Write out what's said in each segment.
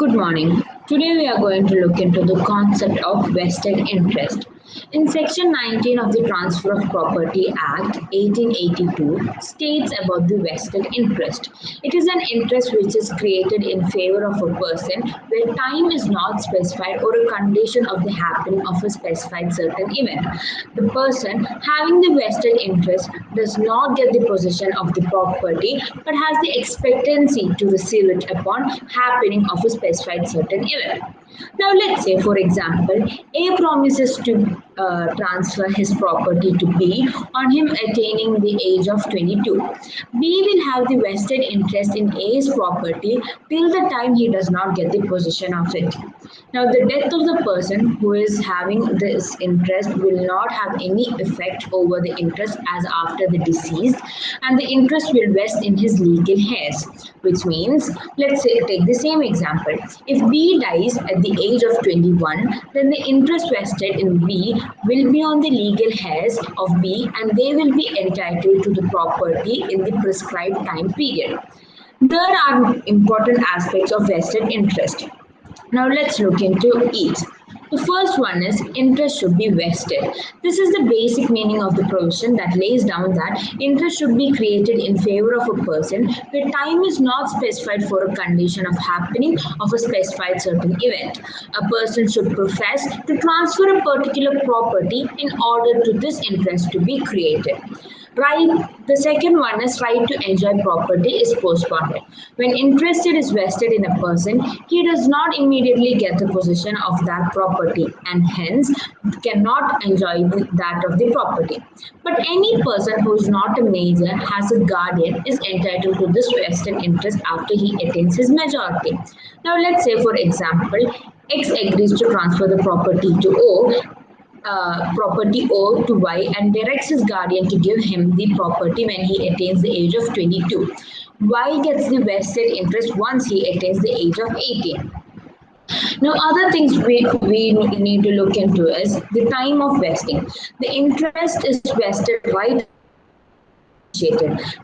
Good morning. Today we are going to look into the concept of vested interest. In Section 19 of the Transfer of Property Act 1882 states about the vested interest. It is an interest which is created in favor of a person where time is not specified or a condition of the happening of a specified certain event. The person having the vested interest does not get the possession of the property but has the expectancy to receive it upon happening of a specified certain event. Now let's say, for example, A promises to transfer his property to B on him attaining the age of 22. B will have the vested interest in A's property till the time he does not get the possession of it. Now the death of the person who is having this interest will not have any effect over the interest as after the deceased, and the interest will vest in his legal heirs, which means, let's say, take the same example. If B dies at the age of 21, then the interest vested in B will be on the legal heirs of B and they will be entitled to the property in the prescribed time period. There are important aspects of vested interest. Now let's look into each. The first one is interest should be vested. This is the basic meaning of the provision that lays down that interest should be created in favor of a person where time is not specified for a condition of happening of a specified certain event. A person should profess to transfer a particular property in order to this interest to be created. Right, the second one is right to enjoy property is postponed. When interest is vested in a person, he does not immediately get the possession of that property and hence cannot enjoy that of the property. But any person who is not a major has a guardian is entitled to this vested interest after he attains his majority. Now let's say, for example, X agrees to transfer the property to O, property O to Y and directs his guardian to give him the property when he attains the age of 22. Y gets the vested interest once he attains the age of 18. Now, other things we need to look into is the time of vesting. The interest is vested right.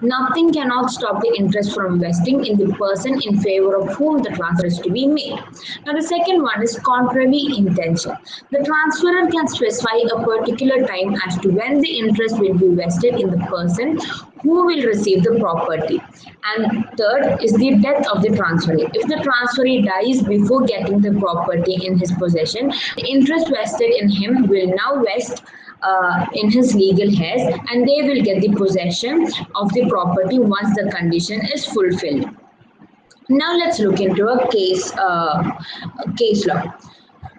Nothing cannot stop the interest from vesting in the person in favor of whom the transfer is to be made. Now the second one is contrary intention. The transferor can specify a particular time as to when the interest will be vested in the person who will receive the property. And third is the death of the transferee. If the transferee dies before getting the property in his possession, the interest vested in him will now vest in his legal heirs and they will get the possession of the property once the condition is fulfilled. Now let's look into a case law.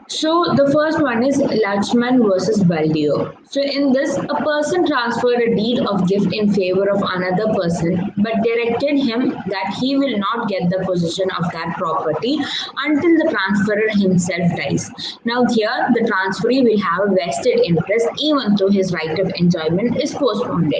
So the first one is Lachman versus Baldio. So in this, a person transferred a deed of gift in favor of another person but directed him that he will not get the possession of that property until the transferor himself dies. Now here, the transferee will have a vested interest even though his right of enjoyment is postponed.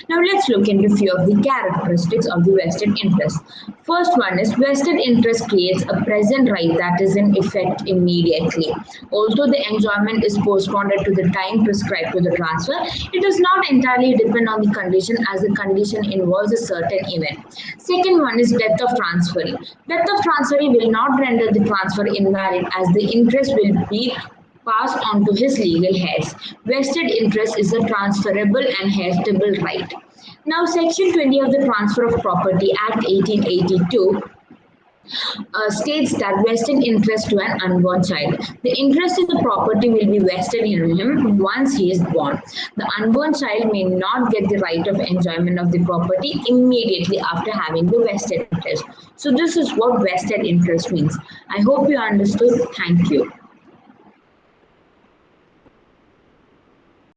Now let's look into a few of the characteristics of the vested interest. First one is vested interest creates a present right that is in effect immediately. Although the enjoyment is postponed to the time prescribed to the transfer, it does not entirely depend on the condition as the condition involves a certain event. Second one is death of transferee. Death of transferee will not render the transfer invalid as the interest will be passed on to his legal heirs. Vested interest is a transferable and heritable right. Now Section 20 of the Transfer of Property Act 1882 states that vested interest to an unborn child. The interest in the property will be vested in him once he is born. The unborn child may not get the right of enjoyment of the property immediately after having the vested interest. So this is what vested interest means. I hope you understood. Thank you.